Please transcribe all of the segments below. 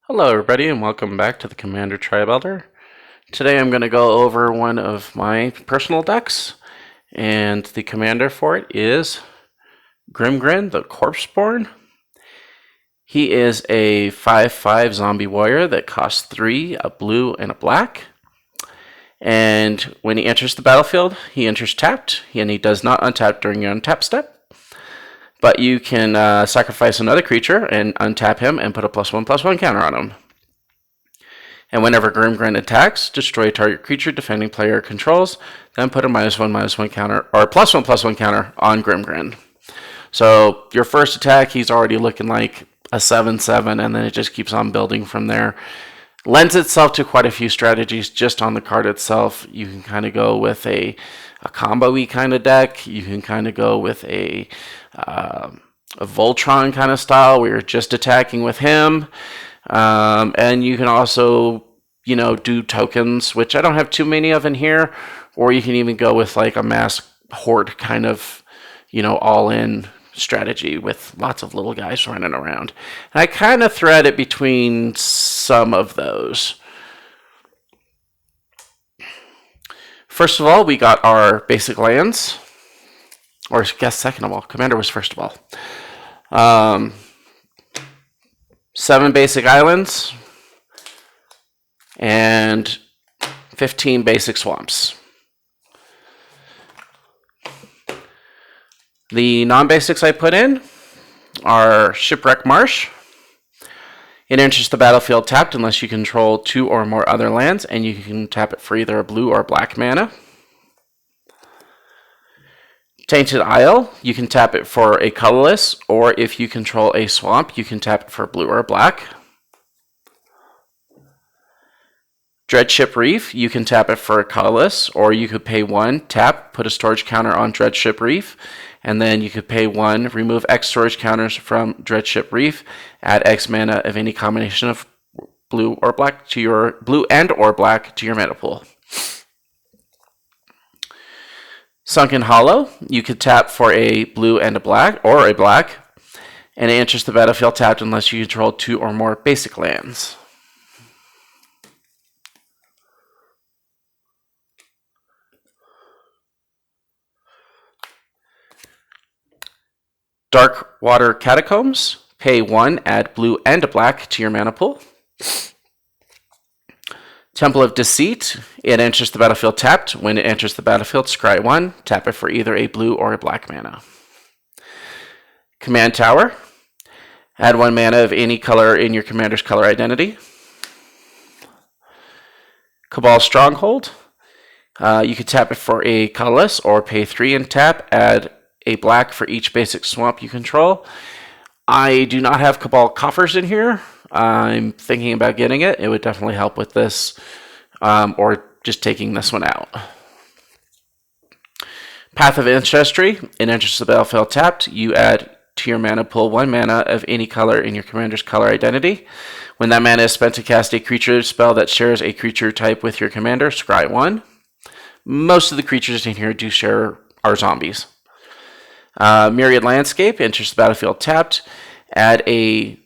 Hello everybody and welcome back to the Commander Tribe Elder. Today I'm going to go over one of my personal decks, and the commander for it is Grimgrin, the Corpseborn. He is a 5/5 zombie warrior that costs 3, a blue and a black. And when he enters the battlefield, he enters tapped, and he does not untap during your untap step. But you can sacrifice another creature and untap him and put a +1/+1 counter on him. And whenever Grimgrin attacks, destroy target creature defending player controls, then put a -1/-1 counter, or +1/+1 counter on Grimgrin. So your first attack, he's already looking like a 7/7, and then it just keeps on building from there. Lends itself to quite a few strategies just on the card itself. You can kind of go with a combo-y kind of deck. You can kind of go with a Voltron kind of style where you're just attacking with him. And you can also, do tokens, which I don't have too many of in here. Or you can even go with like a mass horde kind of, all-in strategy with lots of little guys running around. And I kind of thread it between some of those. First of all, we got our basic lands. Or I guess second of all, Commander was first of all. 7 basic islands and 15 basic swamps. The non-basics I put in are Shipwreck Marsh. It enters the battlefield tapped unless you control 2 or more other lands, and you can tap it for either a blue or black mana. Tainted Isle, you can tap it for a colorless, or if you control a swamp, you can tap it for blue or black. Dreadship Reef, you can tap it for a colorless, or you could pay 1, tap, put a storage counter on Dreadship Reef, and then you could pay 1, remove X storage counters from Dreadship Reef, add X mana of any combination of blue or black to your blue and or black to your mana pool. Sunken Hollow, you could tap for a blue and a black, or a black, and it enters the battlefield tapped unless you control 2 or more basic lands. Dark Water Catacombs, pay 1, add blue and a black to your mana pool. Temple of Deceit, it enters the battlefield tapped. When it enters the battlefield, scry 1, tap it for either a blue or a black mana. Command Tower, add 1 mana of any color in your commander's color identity. Cabal Stronghold, you could tap it for a colorless or pay 3 and tap, add a black for each basic swamp you control. I do not have Cabal Coffers in here. I'm thinking about getting it. It would definitely help with this, or just taking this one out. Path of Ancestry, it enters the battlefield tapped. You add to your mana pool 1 mana of any color in your commander's color identity. When that mana is spent to cast a creature spell that shares a creature type with your commander, scry 1. Most of the creatures in here do share our zombies. Myriad Landscape, enters the battlefield tapped. Add a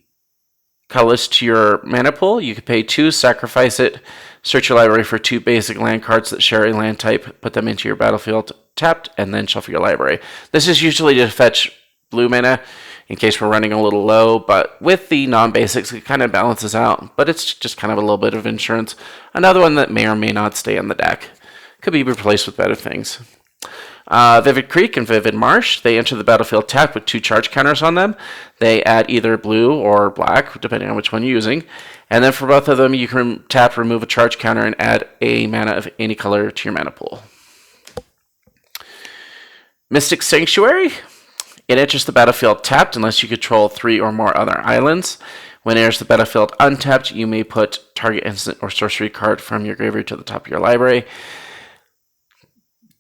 colorless to your mana pool. You could pay 2, sacrifice it, search your library for 2 basic land cards that share a land type, put them into your battlefield tapped, and then shuffle your library. This is usually to fetch blue mana in case we're running a little low, but with the non-basics, it kind of balances out, but it's just kind of a little bit of insurance. Another one that may or may not stay in the deck. Could be replaced with better things. Vivid Creek and Vivid Marsh, they enter the battlefield tapped with 2 charge counters on them. They add either blue or black, depending on which one you're using. And then for both of them, you can tap, remove a charge counter, and add a mana of any color to your mana pool. Mystic Sanctuary, it enters the battlefield tapped unless you control 3 or more other islands. When it enters the battlefield untapped, you may put target instant or sorcery card from your graveyard to the top of your library.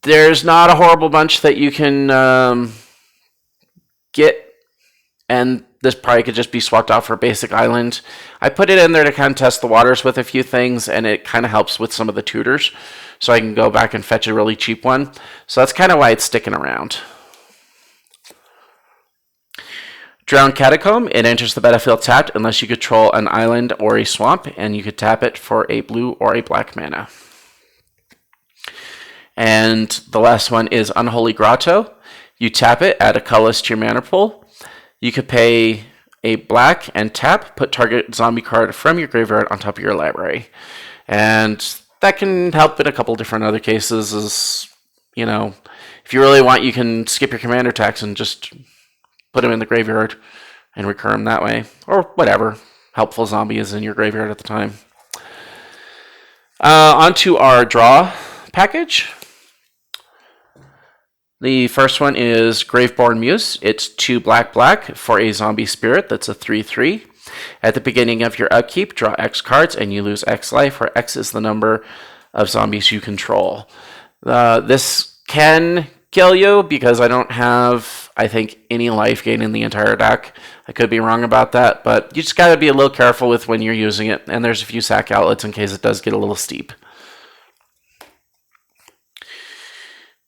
There's not a horrible bunch that you can get, and this probably could just be swapped out for a basic island. I put it in there to kind of test the waters with a few things, and it kind of helps with some of the tutors, so I can go back and fetch a really cheap one. So that's kind of why it's sticking around. Drowned Catacomb, it enters the battlefield tapped unless you control an island or a swamp, and you could tap it for a blue or a black mana. And the last one is Unholy Grotto. You tap it, add a colorless to your mana pool. You could pay a black and tap, put target zombie card from your graveyard on top of your library. And that can help in a couple different other cases. If you really want, you can skip your commander attacks and just put them in the graveyard and recur them that way. Or whatever helpful zombie is in your graveyard at the time. Onto our draw package. The first one is Graveborn Muse. It's 2 black for a zombie spirit. That's a 3/3. At the beginning of your upkeep, draw X cards and you lose X life, where X is the number of zombies you control. This can kill you because I don't have, I think, any life gain in the entire deck. I could be wrong about that, but you just got to be a little careful with when you're using it, and there's a few sack outlets in case it does get a little steep.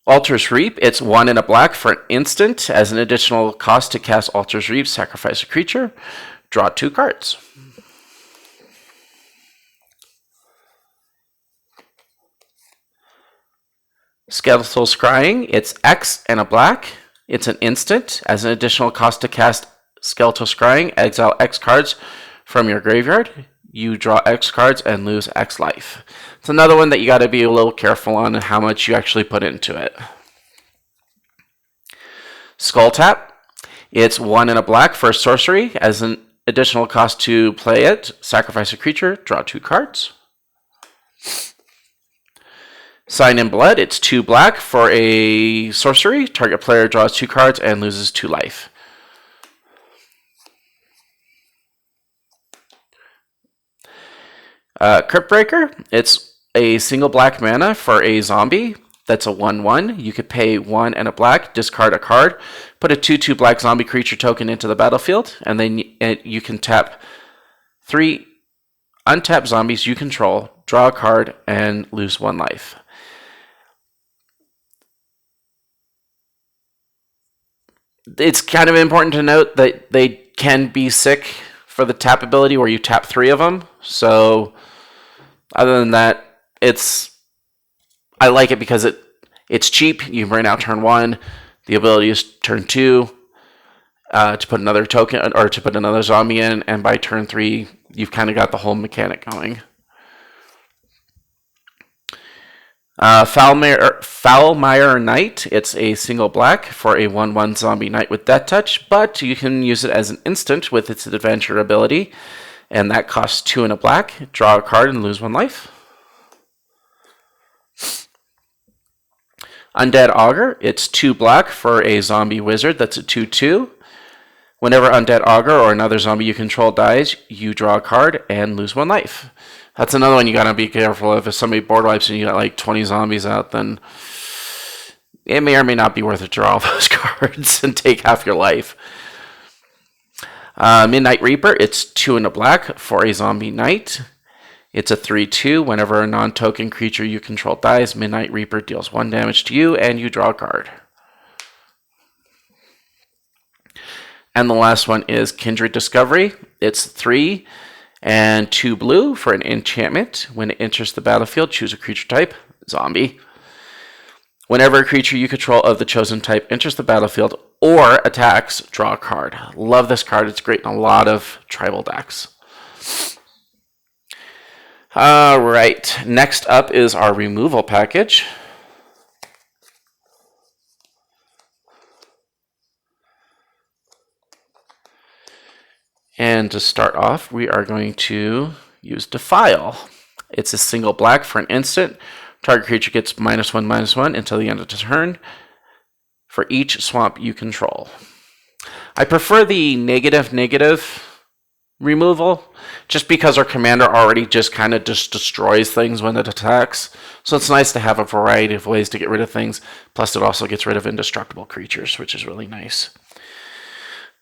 Altar's Reap, it's 1 and a black for an instant. As an additional cost to cast Altar's Reap, sacrifice a creature, draw 2 cards. Skeletal Scrying, it's X and a black. It's an instant. As an additional cost to cast Skeletal Scrying, exile X cards from your graveyard. You draw X cards and lose X life. It's another one that you got to be a little careful on how much you actually put into it. Skull Tap, it's 1 and a black for a sorcery. As an additional cost to play it, sacrifice a creature, draw 2 cards. Sign in Blood, it's 2 black for a sorcery. Target player draws 2 cards and loses 2 life. Cryptbreaker, it's a single black mana for a zombie. That's a 1/1. You could pay 1 and a black, discard a card, put a 2/2 black zombie creature token into the battlefield, and then you can tap 3 untapped zombies you control, draw a card, and lose 1 life. It's kind of important to note that they can be sick for the tap ability where you tap 3 of them. So other than that, I like it because it's cheap. You can bring out turn 1. The ability is turn 2 to put another token or to put another zombie in, and by turn 3, you've kind of got the whole mechanic going. Falmire Knight, it's a single black for a 1/1 zombie knight with Death Touch, but you can use it as an instant with its adventure ability, and that costs 2 and a black. Draw a card and lose 1 life. Undead Augur, it's 2 black for a zombie wizard. That's a 2/2. Whenever Undead Augur or another zombie you control dies, you draw a card and lose 1 life. That's another one you gotta be careful of. If somebody board wipes and you got like 20 zombies out, then it may or may not be worth it to draw all those cards and take half your life. Midnight Reaper, it's 2 and a black for a zombie knight. It's a 3/2. Whenever a non-token creature you control dies, Midnight Reaper deals 1 damage to you and you draw a card. And the last one is Kindred Discovery. It's 3 and 2 blue for an enchantment. When it enters the battlefield, choose a creature type, zombie. Whenever a creature you control of the chosen type enters the battlefield or attacks, draw a card. Love this card. It's great in a lot of tribal decks. All right, next up is our removal package. And to start off, we are going to use Defile. It's a single black for an instant. Target creature gets -1/-1 until the end of the turn for each swamp you control. I prefer the negative removal, just because our commander already just kind of just destroys things when it attacks. So it's nice to have a variety of ways to get rid of things. Plus it also gets rid of indestructible creatures, which is really nice.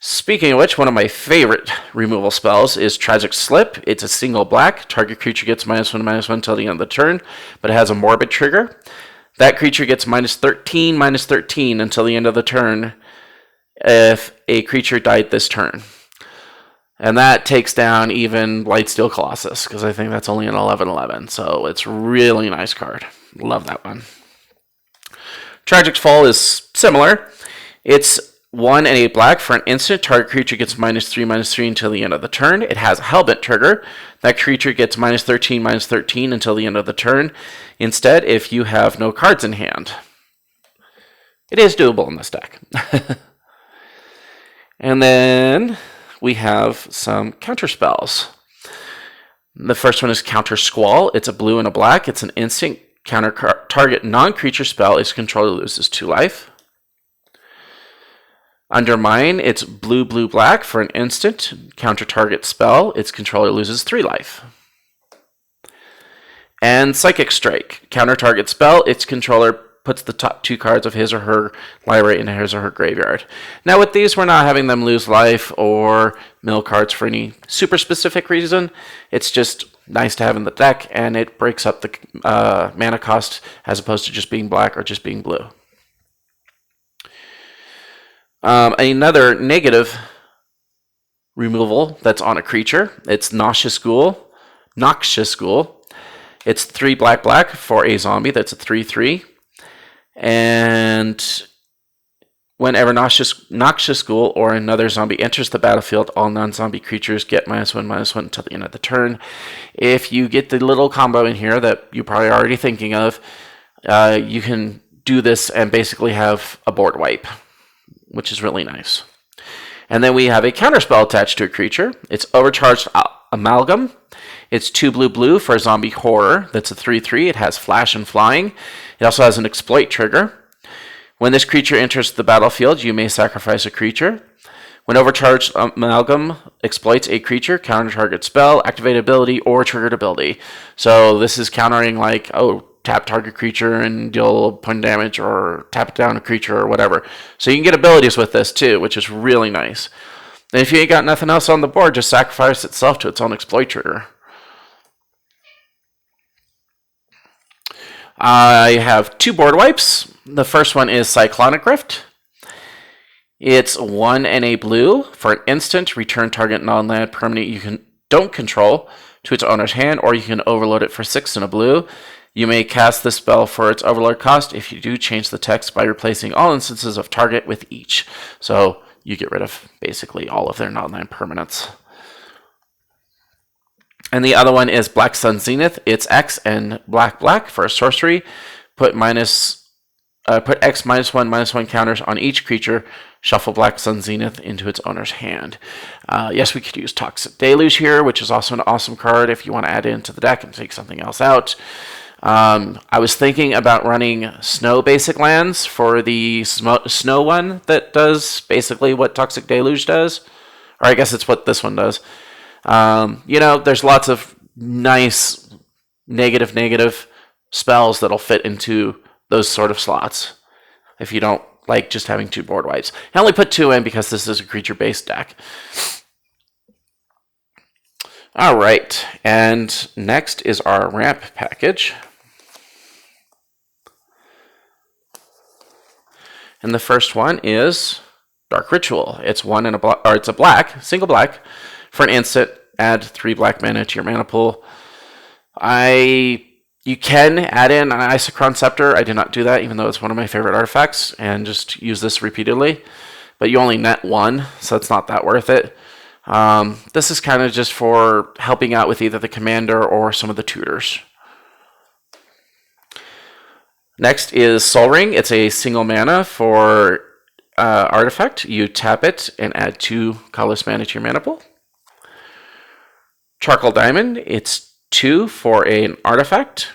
Speaking of which, one of my favorite removal spells is Tragic Slip. It's a single black. Target creature gets -1/-1 until the end of the turn, but it has a morbid trigger. That creature gets -13/-13 until the end of the turn. if a creature died this turn. And that takes down even Blightsteel Colossus, because I think that's only an 11/11. So it's really nice card. Love that one. Tragic's Fall is similar. It's 1 and a black. For an instant, target creature gets -3/-3 until the end of the turn. It has a Hellbent trigger. That creature gets -13/-13 until the end of the turn. Instead, if you have no cards in hand. It is doable in this deck. And then we have some counter spells. The first one is Counter Squall. It's a blue and a black. It's an instant. Target non-creature spell its controller loses 2 life. Undermine, it's blue, blue, black. For an instant, counter target spell, its controller loses 3 life. And Psychic Strike, counter target spell, its controller puts the top 2 cards of his or her library in his or her graveyard. Now with these, we're not having them lose life or mill cards for any super specific reason. It's just nice to have in the deck, and it breaks up the mana cost as opposed to just being black or just being blue. Another negative removal that's on a creature, it's Noxious Ghoul. It's 3 black black for a zombie. That's a 3/3. And whenever Noxious Ghoul or another zombie enters the battlefield, all non-zombie creatures get -1/-1 until the end of the turn. If you get the little combo in here that you're probably already thinking of, you can do this and basically have a board wipe, which is really nice. And then we have a counterspell attached to a creature. It's Overcharged Amalgam. It's 2 blue blue for a zombie horror. That's a 3/3. It has flash and flying. It also has an exploit trigger. When this creature enters the battlefield, you may sacrifice a creature. When Overcharged Amalgam exploits a creature, counter target spell, activate ability, or triggered ability. So this is countering like, tap target creature and deal point damage, or tap down a creature or whatever. So you can get abilities with this too, which is really nice. And if you ain't got nothing else on the board, just sacrifice itself to its own exploit trigger. I have 2 board wipes. The first one is Cyclonic Rift. It's 1 and a blue. For an instant, return target non-land permanent you don't control to its owner's hand, or you can overload it for 6 and a blue. You may cast this spell for its overload cost. If you do, change the text by replacing all instances of target with each. So you get rid of basically all of their non-land permanents. And the other one is Black Sun Zenith. It's X and black black for a sorcery. Put X -1/-1 counters on each creature. Shuffle Black Sun Zenith into its owner's hand. Yes, we could use Toxic Deluge here, which is also an awesome card if you want to add it into the deck and take something else out. I was thinking about running Snow basic lands for the Snow one that does basically what Toxic Deluge does. Or I guess it's what this one does. There's lots of nice negative spells that'll fit into those sort of slots if you don't like just having 2 board wipes. I only put 2 in because this is a creature-based deck. All right, and next is our ramp package. And the first one is Dark Ritual. It's 1 and it's a black, single black. For an instant, add 3 black mana to your mana pool. You can add in an Isochron Scepter. I did not do that, even though it's one of my favorite artifacts, and just use this repeatedly. But you only net 1, so it's not that worth it. This is kind of just for helping out with either the commander or some of the tutors. Next is Sol Ring. It's a single mana for artifact. You tap it and add 2 colorless mana to your mana pool. Charcoal Diamond, it's 2 for an artifact.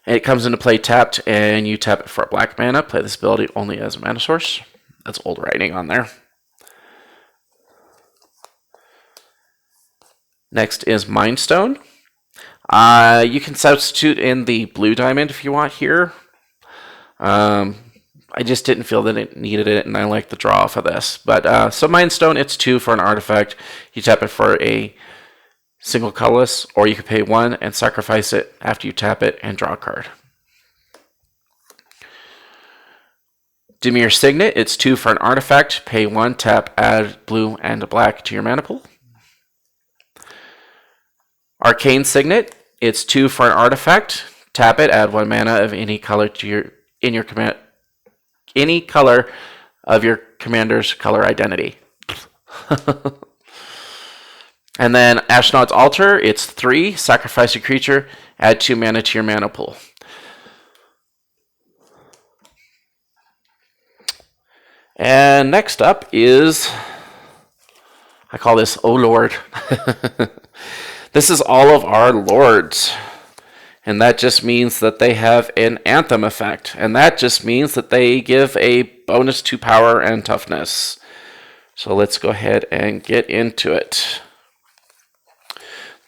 And it comes into play tapped, and you tap it for a black mana. Play this ability only as a mana source. That's old writing on there. Next is Mind Stone. You can substitute in the blue diamond if you want here. I just didn't feel that it needed it, and I like the draw off of this. But so Mind Stone, it's 2 for an artifact. You tap it for a single colorless, or you could pay 1 and sacrifice it after you tap it and draw a card. Dimir Signet, it's 2 for an artifact. Pay 1, tap, add blue and a black to your mana pool. Arcane Signet, it's 2 for an artifact. Tap it, add 1 mana of any color to any color of your commander's color identity. And then Ashnod's Altar, it's 3, sacrifice a creature, add 2 mana to your mana pool. And next up is, I call this Oh Lord. This is all of our lords. And that just means that they have an anthem effect. And that just means that they give a bonus to power and toughness. So let's go ahead and get into it.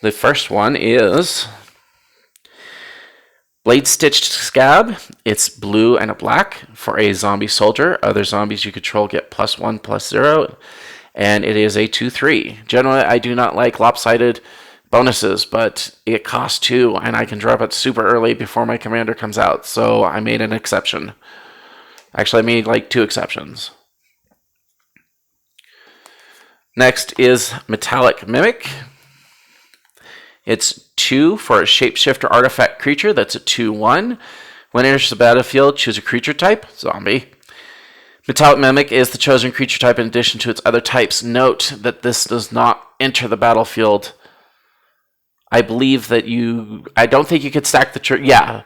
The first one is Blade Stitched Scab. It's blue and a black for a zombie soldier. Other zombies you control get +1/+0. And it is a 2/3. Generally, I do not like lopsided bonuses, but it costs 2, and I can drop it super early before my commander comes out. So I made an exception. Actually, I made like 2 exceptions. Next is Metallic Mimic. It's 2 for a shapeshifter artifact creature. That's a 2/1. When it enters the battlefield, choose a creature type, zombie. Metallic Mimic is the chosen creature type in addition to its other types. Note that this does not enter the battlefield. I believe that I don't think you could stack yeah.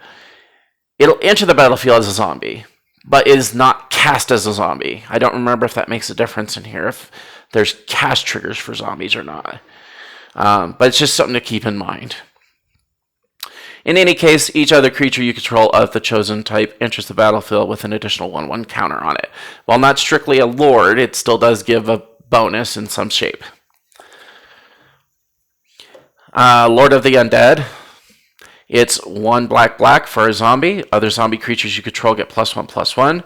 It'll enter the battlefield as a zombie, but it is not cast as a zombie. I don't remember if that makes a difference in here, if there's cast triggers for zombies or not. But it's just something to keep in mind. In any case, each other creature you control of the chosen type enters the battlefield with an additional 1/1 counter on it. While not strictly a lord, it still does give a bonus in some shape. Lord of the Undead. It's 1 black for a zombie. Other zombie creatures you control get +1/+1.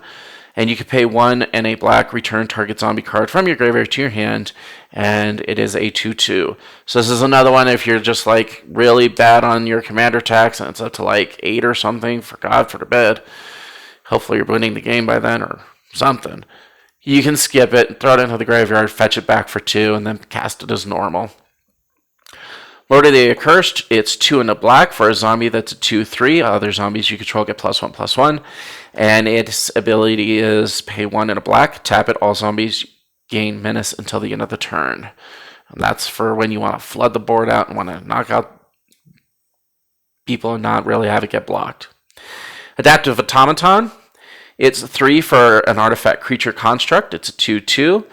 And you can pay 1 and a black, return target zombie card from your graveyard to your hand, and it is a 2/2. So this is another one if you're just like really bad on your commander attacks and it's up to like 8 or something, for God forbid. Hopefully you're winning the game by then or something. You can skip it, throw it into the graveyard, fetch it back for 2, and then cast it as normal. Lord of the Accursed, it's 2 and a black for a zombie that's a 2/3. Other zombies you control get +1/+1. And its ability is pay 1 and a black, tap it, all zombies gain menace until the end of the turn. And that's for when you want to flood the board out and want to knock out people and not really have it get blocked. Adaptive Automaton, it's 3 for an artifact creature construct. It's a 2/2.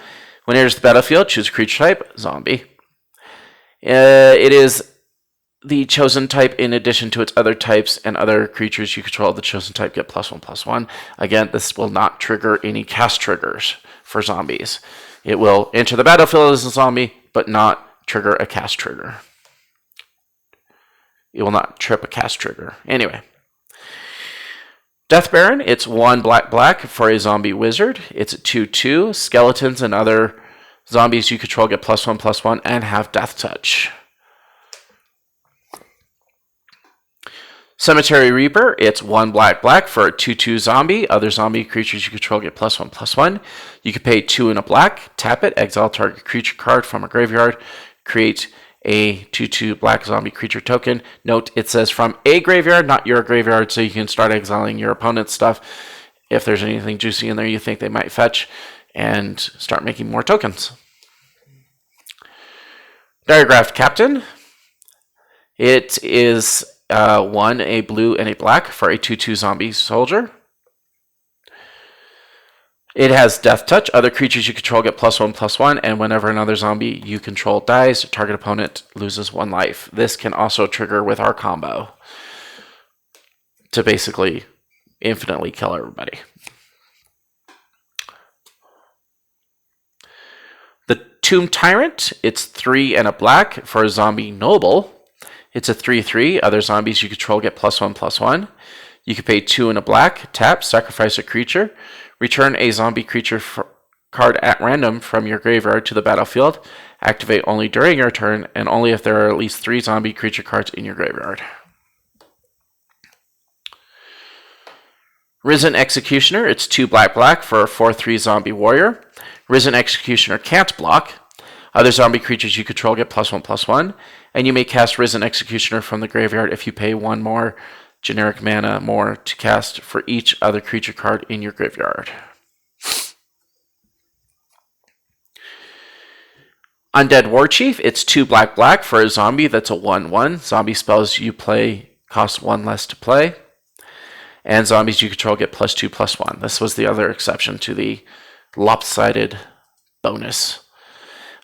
When it enters the battlefield, choose a creature type, zombie. It is the chosen type in addition to its other types, and other creatures you control of the chosen type get +1/+1. Again, this will not trigger any cast triggers for zombies. It will enter the battlefield as a zombie, but not trigger a cast trigger. It will not trip a cast trigger. Anyway. Death Baron, it's 1 black for a zombie wizard. It's a 2/2. Skeletons and other zombies you control get +1/+1 and have death touch. Cemetery Reaper, it's 1 black for a 2/2 zombie. Other zombie creatures you control get +1/+1. You can pay 2 and a black, tap it, exile target creature card from a graveyard, create a 2/2 black zombie creature token. Note, it says from a graveyard, not your graveyard, so you can start exiling your opponent's stuff if there's anything juicy in there you think they might fetch, and start making more tokens. Diagraph Captain, it is 1 a blue and a black for a 2/2 zombie soldier. It has death touch. Other creatures you control get +1/+1, and whenever another zombie you control dies, target opponent loses 1 life. This can also trigger with our combo to basically infinitely kill everybody. The Tomb Tyrant, it's 3 and a black for a zombie noble. It's a 3/3. Other zombies you control get +1/+1. You can pay 2 and a black, tap, sacrifice a creature, return a zombie creature card at random from your graveyard to the battlefield. Activate only during your turn and only if there are at least 3 zombie creature cards in your graveyard. Risen Executioner, it's 2 black for a 4/3 zombie warrior. Risen Executioner can't block. Other zombie creatures you control get +1/+1, and you may cast Risen Executioner from the graveyard if you pay 1 more generic mana more to cast for each other creature card in your graveyard. Undead Warchief, it's 2 black for a zombie that's a 1/1. Zombie spells you play cost 1 less to play. And zombies you control get +2/+1. This was the other exception to the lopsided bonus.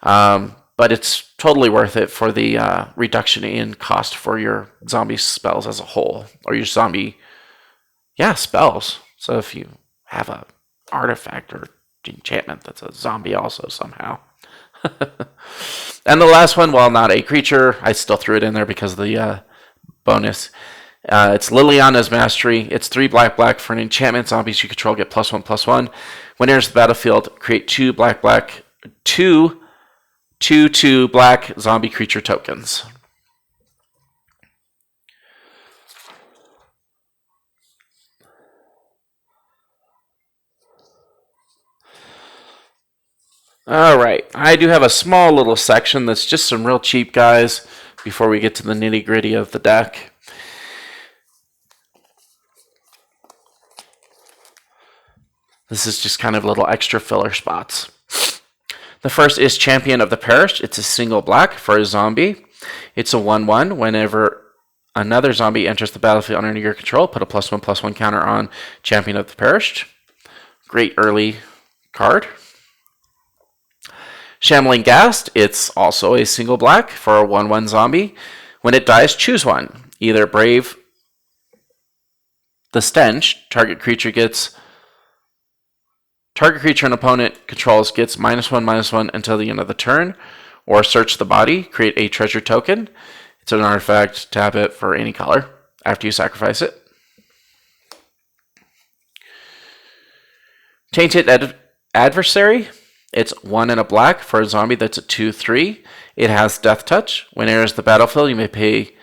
But it's totally worth it for the reduction in cost for your zombie spells as a whole. Or your zombie, spells. So if you have a artifact or enchantment that's a zombie also somehow. And the last one, while not a creature, I still threw it in there because of the bonus. It's Liliana's Mastery. It's 3 black for an enchantment. Zombies you control get +1/+1. When it enters the battlefield, create 2 black, 2 black zombie creature tokens. Alright, I do have a small little section that's just some real cheap guys before we get to the nitty-gritty of the deck. This is just kind of little extra filler spots. The first is Champion of the Perished. It's a single black for a zombie. It's a 1/1. Whenever another zombie enters the battlefield under your control, put a +1/+1 counter on Champion of the Perished. Great early card. Shambling Ghast, it's also a single black for a 1/1 zombie. When it dies, choose one. Either Brave the Stench, target creature an opponent controls gets -1/-1 until the end of the turn, or Search the Body, create a treasure token. It's an artifact, tap it for any color after you sacrifice it. Tainted Adversary, it's 1 and a black for a zombie that's a 2/3. It has Death Touch. When it enters the battlefield, you may pay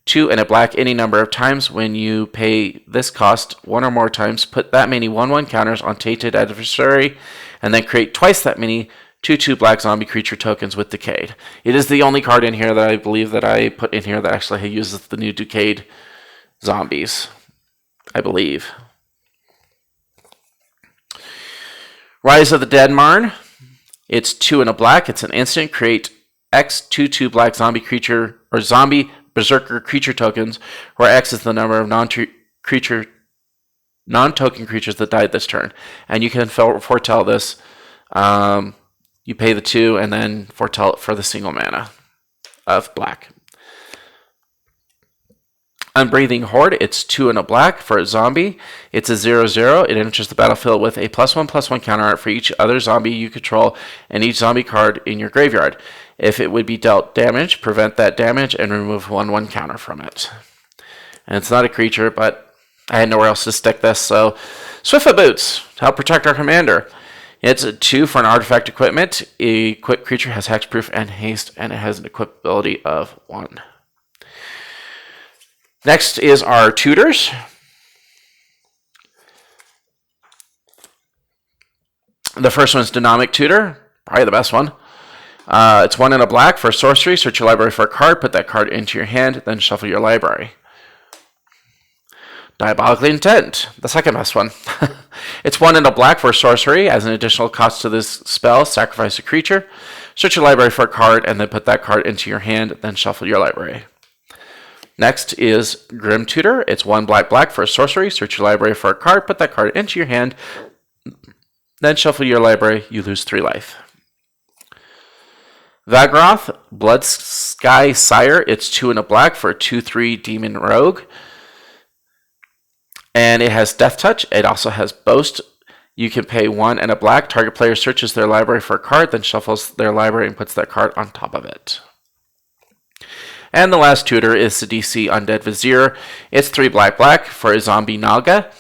2 and a black any number of times. When you pay this cost 1 or more times, put that many 1/1 counters on Tainted Adversary, and then create twice that many 2/2 black zombie creature tokens with Decayed. It is the only card in here that I believe that I put in here that actually uses the new Decayed zombies, I believe. Rise of the Dead Marn. It's 2 and a black. It's an instant. Create X 2/2 black zombie creature or zombie berserker creature tokens, where X is the number of non-token creatures that died this turn. And you can foretell this. You pay the 2 and then foretell it for the single mana of black. Unbreathing Horde, it's 2 and a black for a zombie. It's a 0/0. It enters the battlefield with a +1/+1 counter art for each other zombie you control and each zombie card in your graveyard. If it would be dealt damage, prevent that damage and remove 1/1 counter from it. And it's not a creature, but I had nowhere else to stick this, so Swiftfoot Boots to help protect our commander. It's a 2 for an artifact equipment. A equipped creature has hexproof and haste, and it has an equipability of 1. Next is our tutors. The first one's Dynamic Tutor, probably the best one. It's 1 and a black for sorcery. Search your library for a card, put that card into your hand, then shuffle your library. Diabolical Intent, the second best one. It's 1 and a black for sorcery. As an additional cost to this spell, sacrifice a creature. Search your library for a card, and then put that card into your hand, then shuffle your library. Next is Grim Tutor. It's 1 black for a sorcery. Search your library for a card, put that card into your hand, then shuffle your library. You lose 3 life. Vagroth, Blood Sky Sire. It's 2 and a black for a 2/3 Demon Rogue. And it has Death Touch. It also has Boast. You can pay 1 and a black. Target player searches their library for a card, then shuffles their library and puts that card on top of it. And the last tutor is Sidisi Undead Vizier. It's 3 black for a zombie Naga.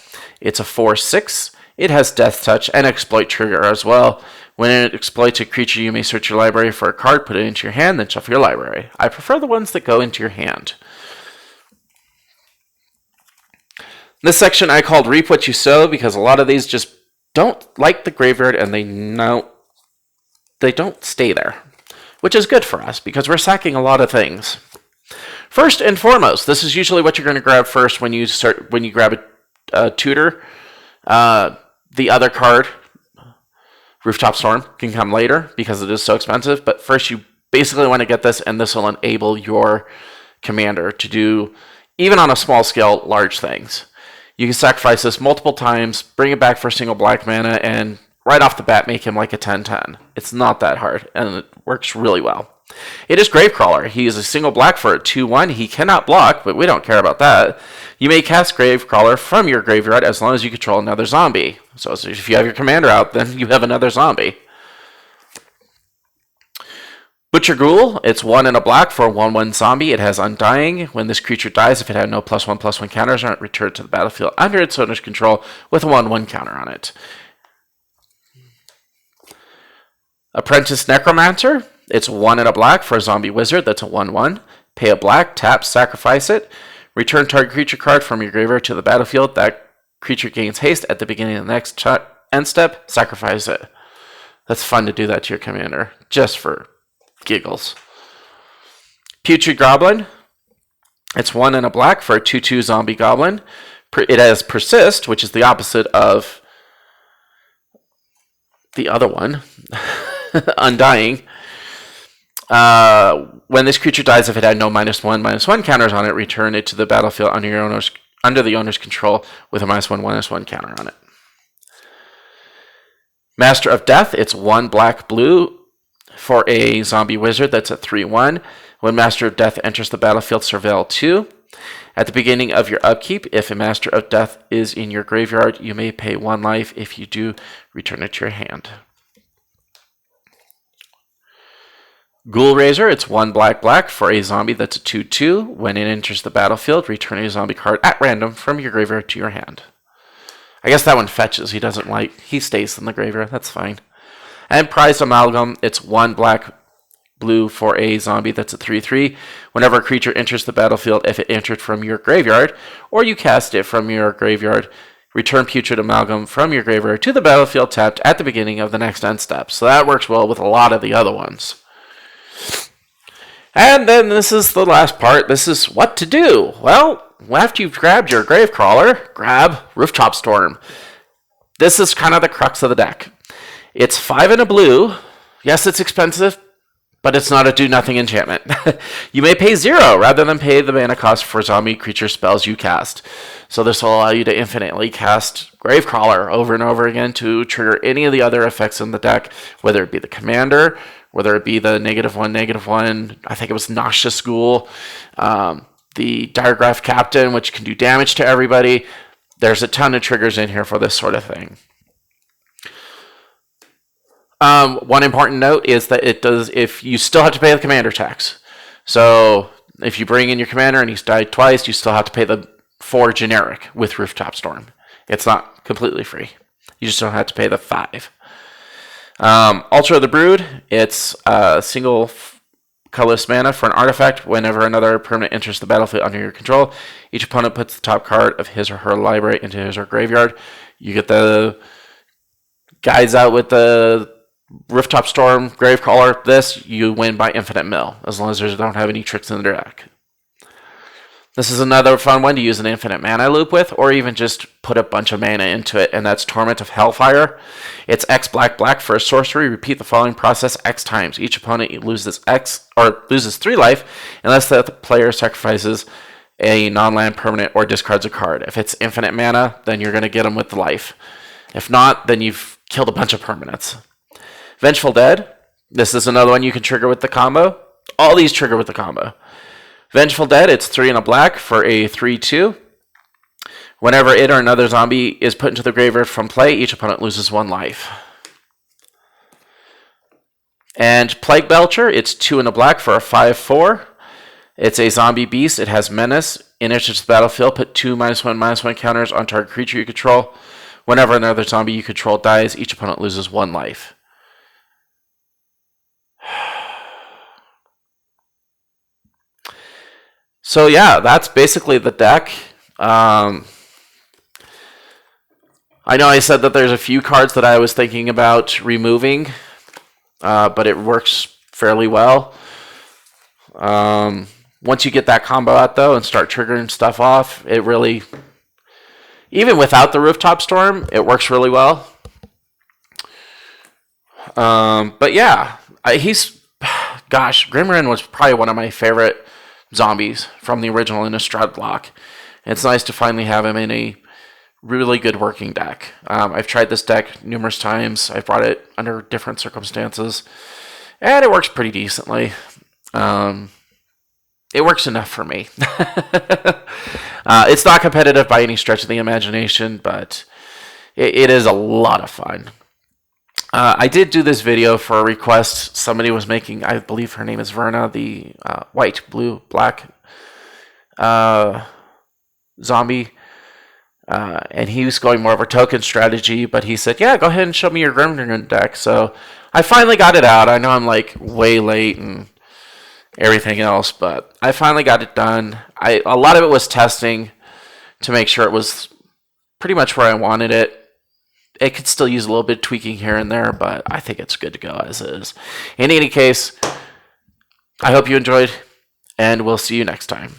It's a 4/6. It has Death Touch and Exploit Trigger as well. When it exploits a creature, you may search your library for a card, put it into your hand, then shuffle your library. I prefer the ones that go into your hand. This section I called Reap What You Sow because a lot of these just don't like the graveyard and they don't stay there, which is good for us because we're sacking a lot of things. First and foremost, this is usually what you're going to grab first when you grab a tutor. The other card, Rooftop Storm, can come later because it is so expensive, but first you basically want to get this, and this will enable your commander to do, even on a small scale, large things. You can sacrifice this multiple times, bring it back for a single black mana, and right off the bat make him like a 10/10. It's not that hard, and it works really well. It is Gravecrawler. He is a single black for a 2/1. He cannot block, but we don't care about that. You may cast Gravecrawler from your graveyard as long as you control another zombie. So if you have your commander out, then you have another zombie. Butcher Ghoul, it's 1 and a black for a 1/1 zombie. It has Undying. When this creature dies, if it had no +1/+1 counters on it, return to the battlefield under its owner's control with a 1/1 counter on it. Apprentice Necromancer, it's 1 and a black for a zombie wizard. That's a 1/1. Pay a black, tap, sacrifice it. Return target creature card from your graveyard to the battlefield. That creature gains haste at the beginning of the next end step. Sacrifice it. That's fun to do that to your commander, just for giggles. Putrid Goblin. It's 1 and a black for a 2/2 zombie goblin. It has Persist, which is the opposite of the other one, Undying. When this creature dies, if it had no -1/-1 counters on it, return it to the battlefield under the owner's control with a -1/-1 counter on it. Master of Death, it's 1 black-blue for a zombie wizard. That's a 3/1. When Master of Death enters the battlefield, surveil 2. At the beginning of your upkeep, if a Master of Death is in your graveyard, you may pay 1 life. If you do, return it to your hand. Ghoul Raiser, it's 1 black-black for a zombie. That's a 2/2. When it enters the battlefield, return a zombie card at random from your graveyard to your hand. I guess that one fetches. He stays in the graveyard. That's fine. And Prized Amalgam, it's 1 black-blue for a zombie. That's a 3/3. Whenever a creature enters the battlefield, if it entered from your graveyard, or you cast it from your graveyard, return Putrid Amalgam from your graveyard to the battlefield tapped at the beginning of the next end step. So that works well with a lot of the other ones. And then this is the last part. This is what to do. Well, after you've grabbed your Gravecrawler, grab Rooftop Storm. This is kind of the crux of the deck. It's 5 and a blue. Yes, it's expensive, but it's not a do-nothing enchantment. You may pay 0 rather than pay the mana cost for zombie creature spells you cast. So this will allow you to infinitely cast Gravecrawler over and over again to trigger any of the other effects in the deck, whether it be the commander, whether it be the -1/-1, I think it was Noxious Ghoul, the Diagraph Captain, which can do damage to everybody. There's a ton of triggers in here for this sort of thing. One important note is that it does, if you still have to pay the commander tax. So if you bring in your commander and he's died twice, you still have to pay the 4 generic with Rooftop Storm. It's not completely free. You just don't have to pay the 5. Altar of the Brood, it's a single colorless mana for an artifact. Whenever another permanent enters the battlefield under your control, each opponent puts the top card of his or her library into his or her graveyard. You get the guys out with the Rooftop Storm, Gravecrawler. This, you win by infinite mill, as long as they don't have any tricks in the deck. This is another fun one to use an infinite mana loop with, or even just put a bunch of mana into it, and that's Torment of Hellfire. It's X black for a sorcery. Repeat the following process X times. Each opponent loses 3 life unless the player sacrifices a non-land permanent or discards a card. If it's infinite mana, then you're going to get them with the life. If not, then you've killed a bunch of permanents. Vengeful Dead. This is another one you can trigger with the combo. All these trigger with the combo. Vengeful Dead, it's 3 and a black for a 3/2. Whenever it or another zombie is put into the graveyard from play, each opponent loses 1 life. And Plague Belcher, it's 2 and a black for a 5/4. It's a zombie beast. It has Menace. It enters the battlefield. Put 2 -1/-1 counters on target creature you control. Whenever another zombie you control dies, each opponent loses 1 life. So yeah, that's basically the deck. I know I said that there's a few cards that I was thinking about removing, but it works fairly well. Once you get that combo out, though, and start triggering stuff off, it really, even without the Rooftop Storm, it works really well. But yeah, Grimgrin was probably one of my favorite zombies from the original Innistrad block. It's nice to finally have him in a really good working deck. I've tried this deck numerous times. I've brought it under different circumstances, and it works pretty decently. It works enough for me. It's not competitive by any stretch of the imagination, but it is a lot of fun. I did do this video for a request somebody was making. I believe her name is Verna, the white, blue, black zombie. And he was going more of a token strategy, but he said, yeah, go ahead and show me your Grimgrin deck. So I finally got it out. I know I'm like way late and everything else, but I finally got it done. A lot of it was testing to make sure it was pretty much where I wanted it. It could still use a little bit of tweaking here and there, but I think it's good to go as is. In any case, I hope you enjoyed, and we'll see you next time.